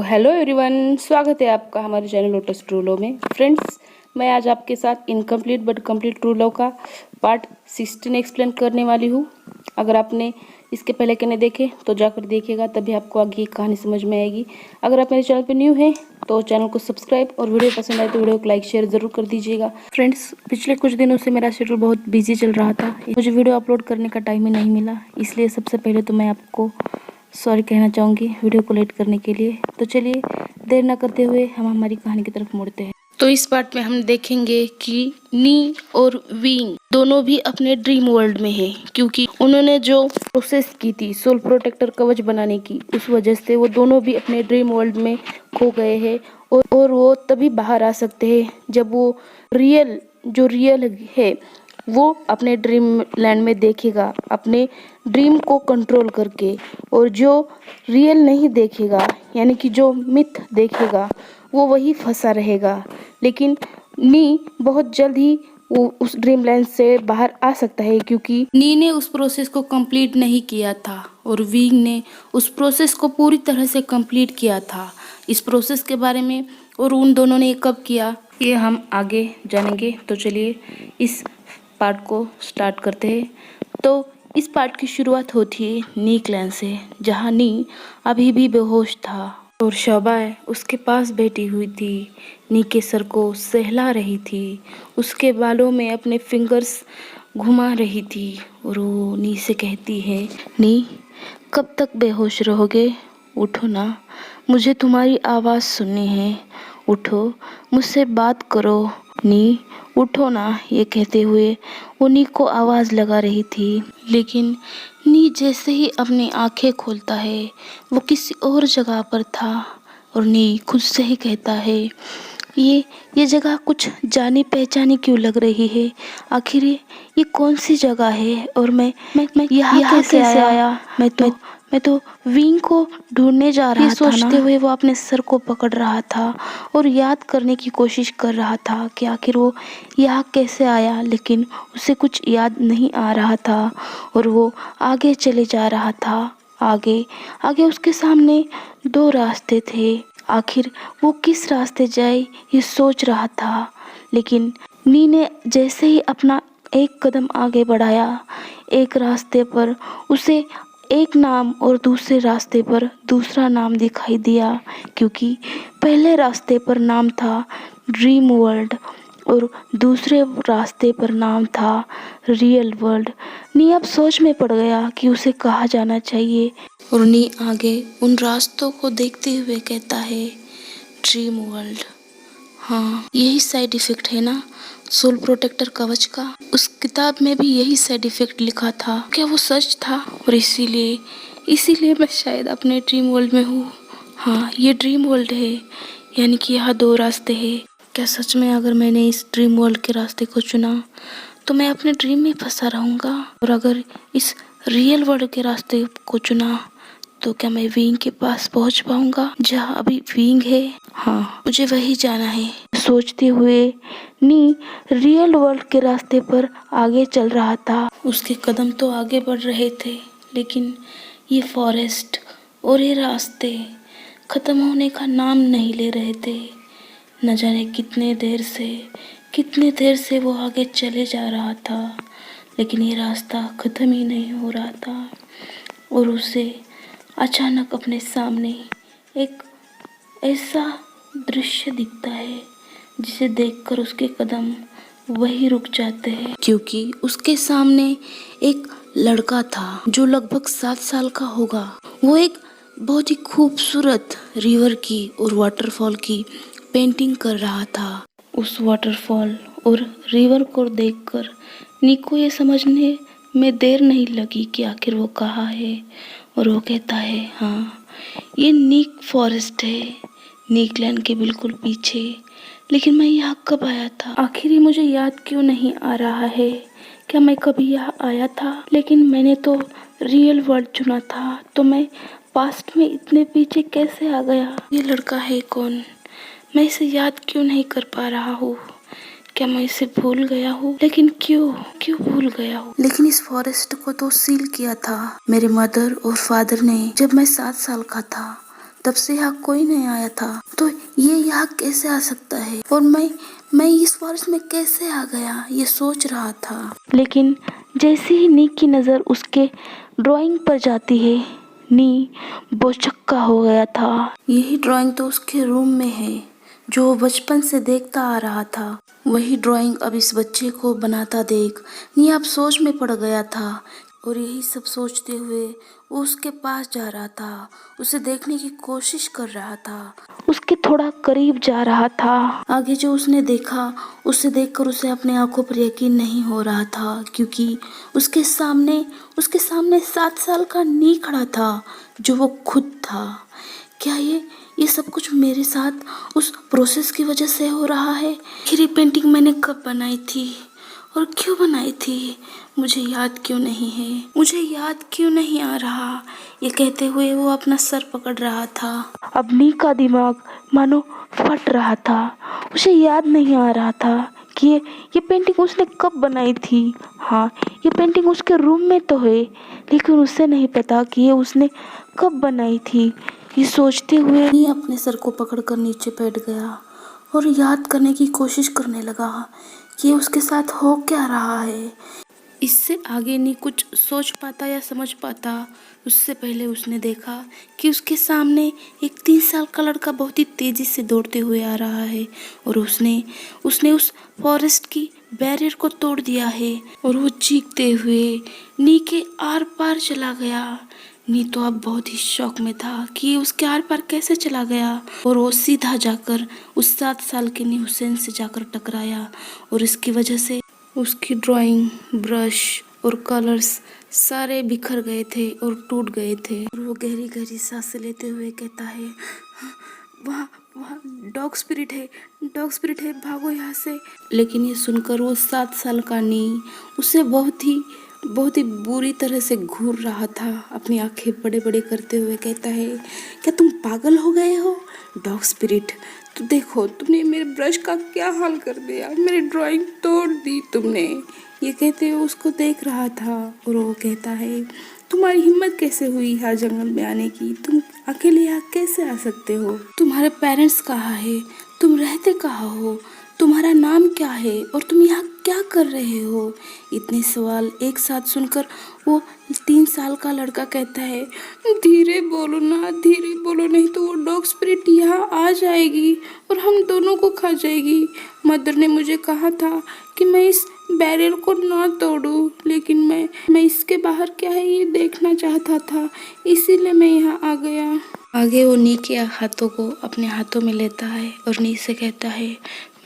तो hello everyone, स्वागत है आपका हमारे चैनल लोटस ट्रू लव में। फ्रेंड्स, मैं आज आपके साथ incomplete but complete true love का पार्ट 16 एक्सप्लेन करने वाली हूँ। अगर आपने इसके पहले के नहीं देखे तो जाकर देखिएगा, तभी आपको आगे कहानी समझ में आएगी। अगर आप मेरे चैनल पर न्यू हैं तो चैनल को सब्सक्राइब और वीडियो पसंद आए तो वीडियो को लाइक शेयर ज़रूर कर दीजिएगा। फ्रेंड्स, पिछले कुछ दिनों से मेरा शेड्यूल बहुत बिजी चल रहा था, मुझे वीडियो अपलोड करने का टाइम ही नहीं मिला, इसलिए सबसे पहले तो मैं आपको सॉरी कहना चाहूँगी वीडियो को लेट करने के लिए। तो चलिए देर ना करते हुए हम हमारी कहानी की तरफ मुड़ते हैं। तो इस पार्ट में हम देखेंगे कि नी और विंग दोनों भी अपने ड्रीम वर्ल्ड में हैं, क्योंकि उन्होंने जो प्रोसेस की थी सोल प्रोटेक्टर कवच बनाने की, उस वजह से वो दोनों भी अपने ड्रीम वर्ल्ड में खो गए हैं। और वो तभी बाहर आ सकते हैं जब वो रियल है वो अपने ड्रीम लैंड में देखेगा, अपने ड्रीम को कंट्रोल करके। और जो रियल नहीं देखेगा, यानी कि जो मिथ देखेगा, वो वही फंसा रहेगा। लेकिन नी बहुत जल्द ही वो उस ड्रीम लैंड से बाहर आ सकता है, क्योंकि नी ने उस प्रोसेस को कंप्लीट नहीं किया था और विंग ने उस प्रोसेस को पूरी तरह से कंप्लीट किया था। इस प्रोसेस के बारे में और उन दोनों ने कब किया, ये हम आगे जानेंगे। तो चलिए इस पार्ट को स्टार्ट करते हैं। तो इस पार्ट की शुरुआत होती है नी क्लैन से, जहाँ नी अभी भी बेहोश था और शोबाय उसके पास बैठी हुई थी। नी के सर को सहला रही थी, उसके बालों में अपने फिंगर्स घुमा रही थी और वो नी से कहती है, नी कब तक बेहोश रहोगे? उठो ना, मुझे तुम्हारी आवाज़ सुननी है। उठो, मुझसे बात करो। नी उठो ना, ये कहते हुए वो नी को आवाज़ लगा रही थी। लेकिन नी जैसे ही अपनी आंखें खोलता है वो किसी और जगह पर था और नी खुद से ही कहता है, ये जगह कुछ जानी पहचानी क्यों लग रही है? आखिर ये कौन सी जगह है और मैं यहाँ कैसे आया? मैं तो विंग को ढूंढने जा रहा था। सोचते हुए वो अपने सर को पकड़ रहा था और याद करने की कोशिश कर रहा था कि आखिर वो यहाँ कैसे आया, लेकिन उसे कुछ याद नहीं आ रहा था और वो आगे चले जा रहा था। आगे उसके सामने दो रास्ते थे। आखिर वो किस रास्ते जाए ये सोच रहा था। लेकिन नी ने जैसे ही अपना एक कदम आगे बढ़ाया, एक रास्ते पर उसे एक नाम और दूसरे रास्ते पर दूसरा नाम दिखाई दिया, क्योंकि पहले रास्ते पर नाम था ड्रीम वर्ल्ड और दूसरे रास्ते पर नाम था रियल वर्ल्ड। नी अब सोच में पड़ गया कि उसे कहाँ जाना चाहिए और नी आगे उन रास्तों को देखते हुए कहता है, ड्रीम वर्ल्ड। हाँ, यही साइड इफेक्ट है ना सोल प्रोटेक्टर कवच का? उस किताब में भी यही साइड इफेक्ट लिखा था। क्या वो सच था? और इसीलिए मैं शायद अपने ड्रीम वर्ल्ड में हूँ। हाँ, ये ड्रीम वर्ल्ड है, यानी कि यहाँ दो रास्ते हैं। क्या सच में अगर मैंने इस ड्रीम वर्ल्ड के रास्ते को चुना तो मैं अपने ड्रीम में फंसा रहूँगा, और अगर इस रियल वर्ल्ड के रास्ते को चुना तो क्या मैं विंग के पास पहुंच पाऊंगा जहाँ अभी विंग है? हाँ, मुझे वही जाना है। सोचते हुए नी रियल वर्ल्ड के रास्ते पर आगे चल रहा था। उसके कदम तो आगे बढ़ रहे थे, लेकिन ये फॉरेस्ट और ये रास्ते खत्म होने का नाम नहीं ले रहे थे। न जाने कितने देर से वो आगे चले जा रहा था, लेकिन ये रास्ता खत्म ही नहीं हो रहा था। और उसे अचानक अपने सामने एक ऐसा दृश्य दिखता है जिसे देखकर उसके कदम वहीं रुक जाते हैं, क्योंकि उसके सामने एक लड़का था जो लगभग 7 साल का होगा। वो एक बहुत ही खूबसूरत रिवर की और वाटरफॉल की पेंटिंग कर रहा था। उस वाटरफॉल और रिवर को देखकर नी को ये समझने में देर नहीं लगी कि आखिर वो कहाँ है, और वो कहता है, हाँ, ये नीक फॉरेस्ट है, नीक लैंड के बिल्कुल पीछे। लेकिन मैं यहाँ कब आया था? आखिर ये मुझे याद क्यों नहीं आ रहा है? क्या मैं कभी यहाँ आया था? लेकिन मैंने तो रियल वर्ल्ड चुना था, तो मैं पास्ट में इतने पीछे कैसे आ गया? ये लड़का है कौन? मैं इसे याद क्यों नहीं कर पा रहा हूँ? क्या मैं इसे भूल गया हूँ? लेकिन क्यों भूल गया हूँ? लेकिन इस फॉरेस्ट को तो सील किया था मेरे मदर और फादर ने जब मैं 7 साल का था। तब से यहाँ कोई नहीं आया था, तो ये यहाँ कैसे आ सकता है और मैं इस फॉरेस्ट में कैसे आ गया, ये सोच रहा था। लेकिन जैसे ही नी की नज़र उसके ड्राइंग पर जाती है, नी भौचक्का हो गया था। यही ड्राइंग तो उसके रूम में है जो वो बचपन से देखता आ रहा था। वही ड्राइंग अब इस बच्चे को बनाता देख नी अब सोच में पड़ गया था और यही सब सोचते हुए वो उसके पास जा रहा था, उसे देखने की कोशिश कर रहा था, उसके थोड़ा करीब जा रहा था। आगे जो उसने देखा उसे देखकर उसे अपने आंखों पर यकीन नहीं हो रहा था, क्योंकि उसके सामने 7 साल का नी खड़ा था जो वो खुद था। क्या ये सब कुछ मेरे साथ उस प्रोसेस की वजह से हो रहा है? आखिर ये पेंटिंग मैंने कब बनाई थी और क्यों बनाई थी? मुझे याद क्यों नहीं है, मुझे याद क्यों नहीं आ रहा? ये कहते हुए वो अपना सर पकड़ रहा था। अब नी का दिमाग मानो फट रहा था। उसे याद नहीं आ रहा था कि ये पेंटिंग उसने कब बनाई थी। हाँ, ये पेंटिंग उसके रूम में तो है, लेकिन उसे नहीं पता कि ये उसने कब बनाई थी। ये सोचते हुए नी अपने सर को पकड़कर नीचे बैठ गया और याद करने की कोशिश करने लगा कि उसके साथ हो क्या रहा है। इससे आगे नहीं कुछ सोच पाता या समझ पाता, उससे पहले उसने देखा कि उसके सामने एक 3 साल का लड़का बहुत ही तेजी से दौड़ते हुए आ रहा है और उसने उस फॉरेस्ट की बैरियर को तोड़ दिया है और वो चीखते हुए नी के आर पार चला गया। नी तो अब बहुत ही शौक में था कि ये उसके आर पार कैसे चला गया और वो सीधा जाकर उस 7 साल के नी हुसैन से जाकर टकराया और इसकी वजह से उसकी ड्राइंग, ब्रश और कलर्स सारे बिखर गए थे और टूट गए थे। और वो गहरी गहरी सांसें लेते हुए कहता है, वहाँ वहाँ डॉग स्पिरिट है, भागो यहाँ से। लेकिन ये सुनकर वो 7 साल का नी उसे बहुत ही बुरी तरह से घूर रहा था। अपनी आंखें बड़े बड़े करते हुए कहता है, क्या तुम पागल हो गए हो डॉग स्पिरिट? तो देखो तुमने मेरे ब्रश का क्या हाल कर दिया, मेरी ड्राइंग तोड़ दी तुमने। ये कहते हुए उसको देख रहा था और वो कहता है, तुम्हारी हिम्मत कैसे हुई यहाँ जंगल में आने की? तुम अकेले यहाँ कैसे आ सकते हो? तुम्हारे पेरेंट्स कहाँ है? तुम रहते कहाँ हो? तुम्हारा नाम क्या है और तुम यहाँ क्या कर रहे हो? इतने सवाल एक साथ सुनकर वो 3 साल का लड़का कहता है, धीरे बोलो ना, धीरे बोलो, नहीं तो वो डॉग स्पिरिट यहाँ आ जाएगी और हम दोनों को खा जाएगी। मदर ने मुझे कहा था कि मैं इस बैरियर को ना तोड़ूं, लेकिन मैं इसके बाहर क्या है ये देखना चाहता था, इसीलिए मैं यहाँ आ गया। आगे वो नी के हाथों को अपने हाथों में लेता है और नी से कहता है,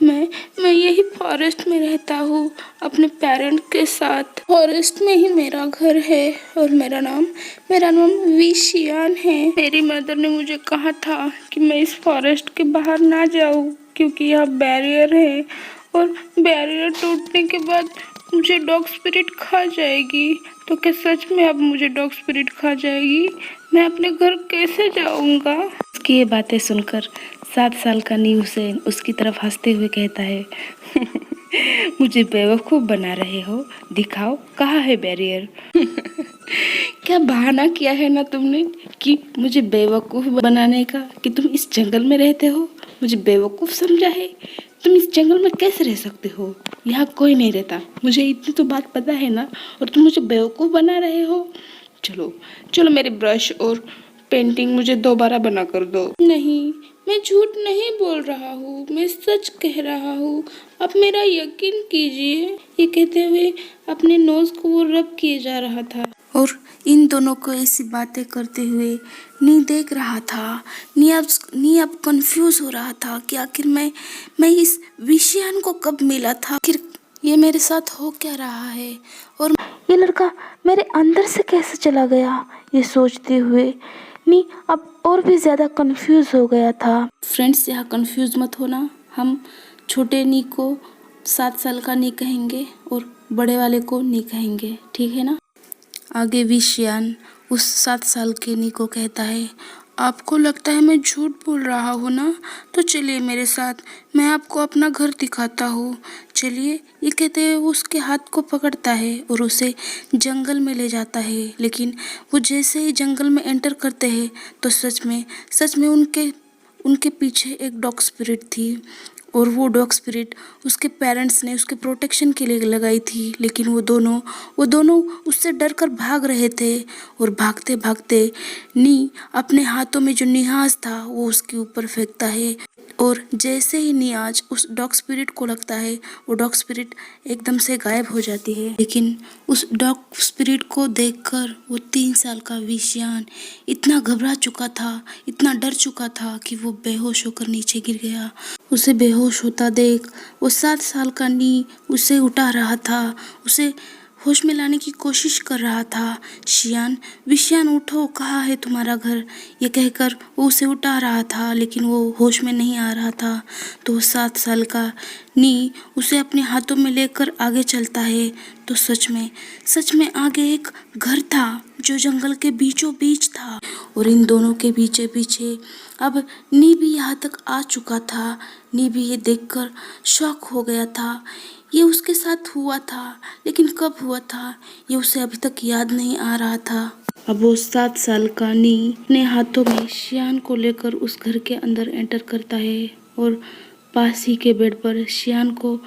मैं यही फॉरेस्ट में रहता हूँ अपने पेरेंट के साथ। फॉरेस्ट में ही मेरा घर है और मेरा नाम विशियान है। मेरी मदर ने मुझे कहा था कि मैं इस फॉरेस्ट के बाहर ना जाऊँ क्योंकि यहाँ बैरियर है और बैरियर टूटने के बाद मुझे डॉग स्पिरिट खा जाएगी। तो क्या सच में अब मुझे डॉग स्पिरिट खा जाएगी? मैं अपने घर कैसे जाऊंगा? उसकी ये बातें सुनकर 7 साल का नी हुसैन उसकी तरफ हंसते हुए कहता है, मुझे बेवकूफ़ बना रहे हो? दिखाओ कहाँ है बैरियर। क्या बहाना किया है ना तुमने कि मुझे बेवकूफ़ बनाने का, कि तुम इस जंगल में रहते हो, मुझे बेवकूफ़ समझा है? तुम इस जंगल में कैसे रह सकते हो? यहाँ कोई नहीं रहता, मुझे इतनी तो बात पता है ना, और तुम मुझे बेवकूफ़ बना रहे हो। चलो मेरे ब्रश और पेंटिंग मुझे दोबारा बना कर दो। नहीं, मैं झूठ नहीं बोल रहा हूँ, मैं सच कह रहा हूँ, आप मेरा यकीन कीजिए। ये कहते हुए अपने नोज को वो रब किए जा रहा था और इन दोनों को ऐसी बातें करते हुए नी देख रहा था। नी अब कंफ्यूज हो रहा था कि आखिर मैं इस विषयान को कब मिला था, आखिर ये मेरे साथ हो क्या रहा है और ये लड़का मेरे अंदर से कैसे चला गया? ये सोचते हुए नी अब और भी ज़्यादा कंफ्यूज हो गया था। फ्रेंड्स, यहाँ कंफ्यूज मत होना, हम छोटे नी को 7 साल का नी कहेंगे और बड़े वाले को नी कहेंगे, ठीक है ना? आगे विशियान उस 7 साल के नी को कहता है, आपको लगता है मैं झूठ बोल रहा हूँ ना? तो चलिए मेरे साथ, मैं आपको अपना घर दिखाता हूँ। चलिए। ये कहते हुए वो उसके हाथ को पकड़ता है और उसे जंगल में ले जाता है। लेकिन वो जैसे ही जंगल में एंटर करते हैं तो सच में उनके उनके पीछे एक डॉग स्पिरिट थी। और वो डॉग स्पिरिट उसके पेरेंट्स ने उसके प्रोटेक्शन के लिए लगाई थी। लेकिन वो दोनों उससे डर कर भाग रहे थे। और भागते भागते नी अपने हाथों में जो निहाज था वो उसके ऊपर फेंकता है। और जैसे ही नियाज उस डॉग स्पिरिट को लगता है, वो डॉग स्पिरिट एकदम से गायब हो जाती है। लेकिन उस डॉग स्पिरिट को देखकर वो 3 साल का विशियान इतना घबरा चुका था, इतना डर चुका था कि वो बेहोश होकर नीचे गिर गया। उसे बेहोश होता देख वो 7 साल का नी उसे उठा रहा था, उसे होश में लाने की कोशिश कर रहा था। शियान, विशियान उठो, कहाँ है तुम्हारा घर? ये कहकर वो उसे उठा रहा था, लेकिन वो होश में नहीं आ रहा था। तो 7 साल का नी उसे अपने हाथों में लेकर आगे चलता है। तो सच में आगे एक घर था जो जंगल के बीचों बीच था। और इन दोनों के पीछे पीछे अब नी भी यहाँ तक आ चुका था। नी भी ये देखकर शॉक हो गया था। ये उसके साथ हुआ था, लेकिन कब हुआ था ये उसे अभी तक याद नहीं आ रहा था। अब वो 7 साल का नी अपने हाथों में शियान को लेकर उस घर के अंदर एंटर करता है। और पास ही के बेड पर शियान को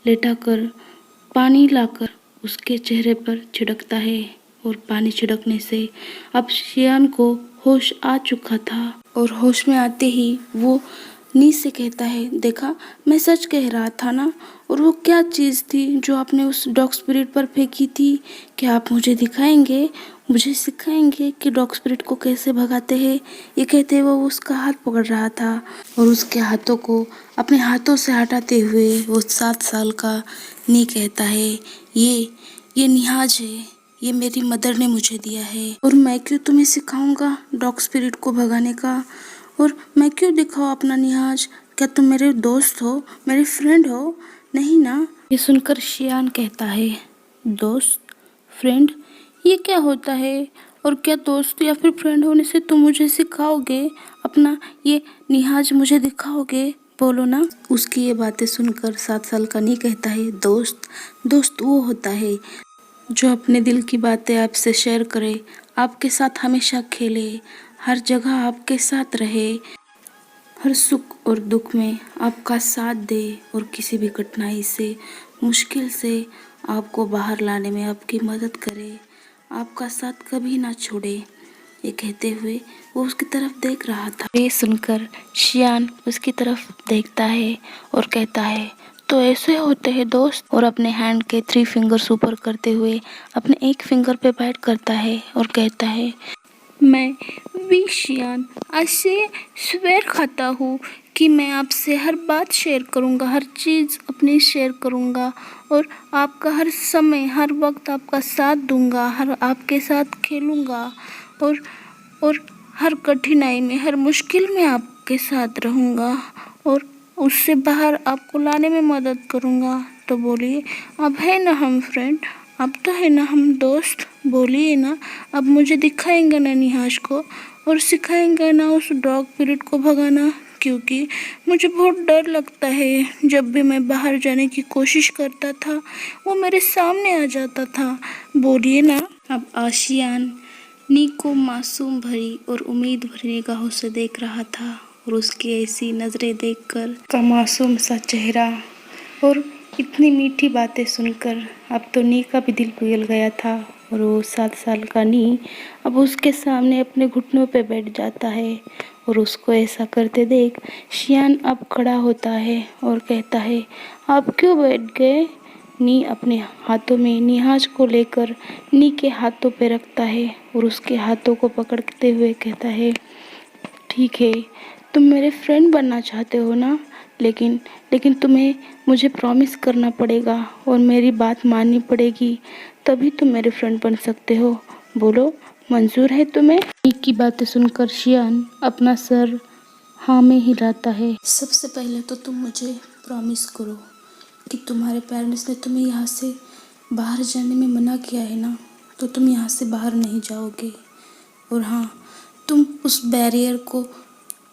लेटाकर पानी लाकर उसके चेहरे पर छिड़कता है। और पानी छिड़कने से अब शियान को होश आ चुका था। और होश में आते ही वो नी से कहता है, देखा, मैं सच कह रहा था ना? और वो क्या चीज़ थी जो आपने उस डॉग स्पिरिट पर फेंकी थी? क्या आप मुझे दिखाएंगे, मुझे सिखाएंगे कि डॉग स्पिरिट को कैसे भगाते हैं? ये कहते वो उसका हाथ पकड़ रहा था। और उसके हाथों को अपने हाथों से हटाते हुए वो 7 साल का नी कहता है, ये निहाज है, ये मेरी मदर ने मुझे दिया है। और मैं क्यों तुम्हें सिखाऊंगा डॉग स्पिरिट को भगाने का? और मैं क्यों दिखाऊं अपना निहाज? क्या तुम मेरे दोस्त हो, मेरे फ्रेंड हो? नहीं ना? ये सुनकर शियान कहता है, दोस्त, फ्रेंड, ये क्या होता है? और क्या दोस्त या फिर फ्रेंड होने से तुम मुझे सिखाओगे, अपना ये निहाज मुझे दिखाओगे? बोलो ना। उसकी ये बातें सुनकर 7 साल का नी कहता है, दोस्त वो होता है जो अपने दिल की बातें आपसे शेयर करे, आपके साथ हमेशा खेले, हर जगह आपके साथ रहे, हर सुख और दुख में आपका साथ दे और किसी भी कठिनाई से, मुश्किल से आपको बाहर लाने में आपकी मदद करे, आपका साथ कभी ना छोड़े। ये कहते हुए वो उसकी तरफ देख रहा था। ये सुनकर शियान उसकी तरफ देखता है और कहता है, तो ऐसे होते हैं दोस्त? और अपने हैंड के 3 फिंगर्स ऊपर करते हुए अपने एक फिंगर पे बैठ करता है और कहता है, मैं विशियान आज से स्वेर खाता हूँ कि मैं आपसे हर बात शेयर करूँगा, हर चीज़ अपनी शेयर करूँगा और आपका हर समय, हर वक्त आपका साथ दूँगा, हर आपके साथ खेलूँगा और हर कठिनाई में, हर मुश्किल में आपके साथ रहूँगा और उससे बाहर आपको लाने में मदद करूँगा। तो बोलिए, अब है ना हम फ्रेंड? अब तो है ना हम दोस्त? बोलिए ना, अब मुझे दिखाएंगे ना निहाश को और सिखाएंगे ना उस डॉग स्पिरिट को भगाना? क्योंकि मुझे बहुत डर लगता है। जब भी मैं बाहर जाने की कोशिश करता था वो मेरे सामने आ जाता था। बोलिए ना। अब आशियान नी को मासूम भरी और उम्मीद भरी निगाहों से देख रहा था। और उसकी ऐसी नज़रें देखकर, का मासूम सा चेहरा और इतनी मीठी बातें सुनकर अब तो नी का भी दिल पिघल गया था। और वो 7 साल का नी अब उसके सामने अपने घुटनों पे बैठ जाता है। और उसको ऐसा करते देख शियान अब खड़ा होता है और कहता है, आप क्यों बैठ गए? नी अपने हाथों में निहाज को लेकर नी के हाथों पे रखता है और उसके हाथों को पकड़ते हुए कहता है, ठीक है, तुम मेरे फ्रेंड बनना चाहते हो ना? लेकिन तुम्हें मुझे प्रॉमिस करना पड़ेगा और मेरी बात माननी पड़ेगी, तभी तुम मेरे फ्रेंड बन सकते हो। बोलो, मंजूर है तुम्हें? नी की बातें सुनकर शियान अपना सर हाँ में हिलाता है। सबसे पहले तो तुम मुझे प्रॉमिस करो कि तुम्हारे पेरेंट्स ने तुम्हें यहाँ से बाहर जाने में मना किया है ना, तो तुम यहाँ से बाहर नहीं जाओगे। और हाँ, तुम उस बैरियर को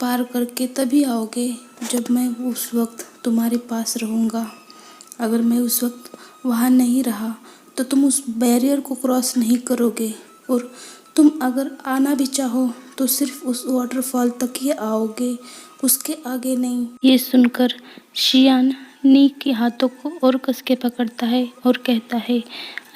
पार करके तभी आओगे जब मैं उस वक्त तुम्हारे पास रहूँगा। अगर मैं उस वक्त वहाँ नहीं रहा तो तुम उस बैरियर को क्रॉस नहीं करोगे, और तुम अगर आना भी चाहो तो सिर्फ उस वाटरफॉल तक ही आओगे, उसके आगे नहीं। ये सुनकर शियान नी के हाथों को और कस के पकड़ता है और कहता है,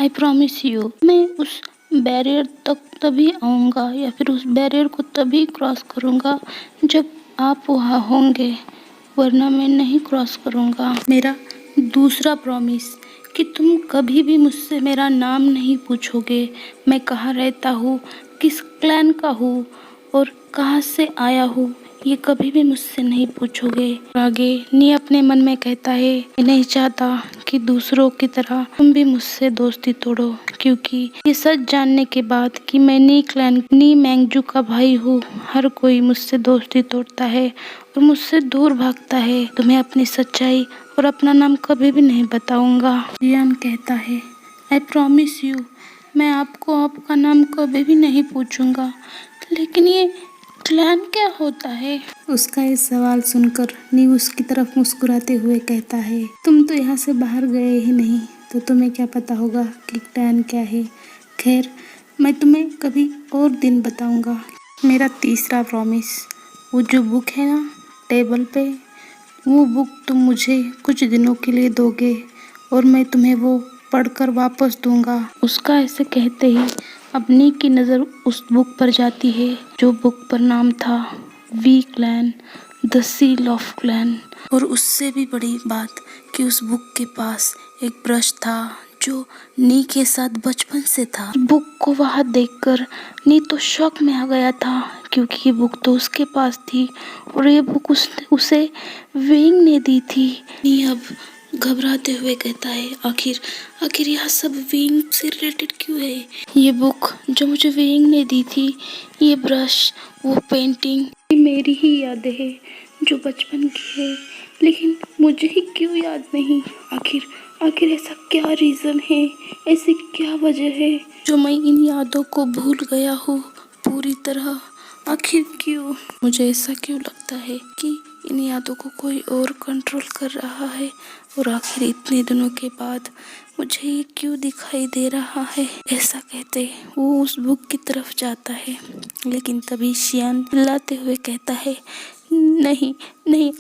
आई प्रॉमिस यू, मैं उस बैरियर तक तभी आऊँगा या फिर उस बैरियर को तभी क्रॉस करूँगा जब आप वहाँ होंगे, वरना मैं नहीं क्रॉस करूँगा। मेरा दूसरा प्रॉमिस कि तुम कभी भी मुझसे मेरा नाम नहीं पूछोगे, मैं कहाँ रहता हूँ, किस क्लैन का हूँ और कहाँ से आया हूँ, ये कभी भी मुझसे नहीं पूछोगे। आगे नी अपने मन में कहता है, मैं नहीं चाहता कि दूसरों की तरह तुम भी मुझसे दोस्ती तोड़ो, क्योंकि ये सच जानने के बाद कि मैं नी क्लैन नी मैंगजू का भाई हूँ, हर कोई मुझसे दोस्ती तोड़ता है और मुझसे दूर भागता है। तुम्हें अपनी सच्चाई और अपना नाम कभी भी नहीं बताऊंगा। रियान कहता है, आई प्रॉमिस यू, मैं आपको आपका नाम कभी भी नहीं पूछूंगा। लेकिन ये क्लैन क्या होता है? उसका ये सवाल सुनकर नी उसकी तरफ मुस्कुराते हुए कहता है, तुम तो यहाँ से बाहर गए ही नहीं, तो तुम्हें क्या पता होगा कि क्लैन क्या है। खैर, मैं तुम्हें कभी और दिन बताऊंगा। मेरा तीसरा प्रॉमिस, वो जो बुक है ना टेबल पे, वो बुक तुम मुझे कुछ दिनों के लिए दोगे और मैं तुम्हें वो पढ़कर वापस दूंगा। उसका ऐसे कहते ही अब नी की नज़र उस बुक पर जाती है, जो बुक पर नाम था we clan, the seal of clan. और उससे भी बड़ी बात कि उस बुक के पास एक ब्रश था जो नी के साथ बचपन से था। बुक को वहाँ देखकर नी तो शॉक में आ गया था, क्योंकि ये बुक तो उसके पास थी और ये बुक उसे वेइंग ने दी थी। नी अब घबराते हुए कहता है, आखिर यह सब वेइंग से रिलेटेड क्यों है? ये बुक जो मुझे वेइंग ने दी थी, ये ब्रश, वो पेंटिंग, ये मेरी ही यादें हैं जो बचपन की है, लेकिन मुझे ही क्यों याद नहीं? आखिर ऐसा क्या रीज़न है, ऐसी क्या वजह है जो मैं इन यादों को भूल गया हूँ पूरी तरह? आखिर क्यों? मुझे ऐसा क्यों लगता है कि इन यादों को कोई और कंट्रोल कर रहा है, और आखिर इतने दिनों के बाद मुझे ये क्यों दिखाई दे रहा है? ऐसा कहते वो उस बुक की तरफ जाता है, लेकिन तभी शियान चिल्लाते हुए कहता है, नहीं नहीं,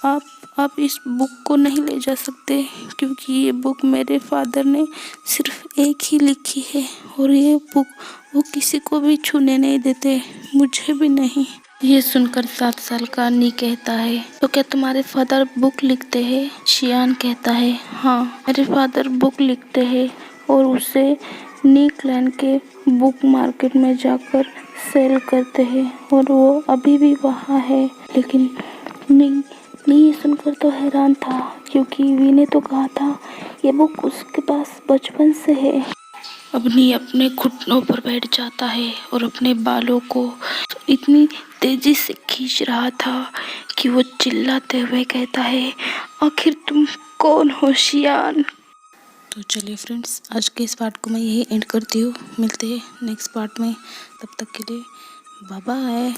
आप इस बुक को नहीं ले जा सकते, क्योंकि ये बुक मेरे फादर ने सिर्फ एक ही लिखी है और ये बुक वो किसी को भी छूने नहीं देते, मुझे भी नहीं। ये सुनकर 7 साल का नी कहता है, तो क्या तुम्हारे फादर बुक लिखते हैं? शियान कहता है, हाँ, मेरे फादर बुक लिखते हैं और उसे नी क्लैन के बुक मार्केट में जाकर सेल करते हैं और वो अभी भी वहाँ है। लेकिन नी ये सुनकर तो हैरान था, क्योंकि वी ने तो कहा था ये बुक उसके पास बचपन से है। अब नी अपने घुटनों पर बैठ जाता है और अपने बालों को इतनी तेजी से खींच रहा था कि वो चिल्लाते हुए कहता है, आखिर तुम कौन हो शियान? तो चलिए फ्रेंड्स, आज के इस पार्ट को मैं यही एंड करती हूँ। मिलते हैं नेक्स्ट पार्ट में, तब तक के लिए बाय बाय।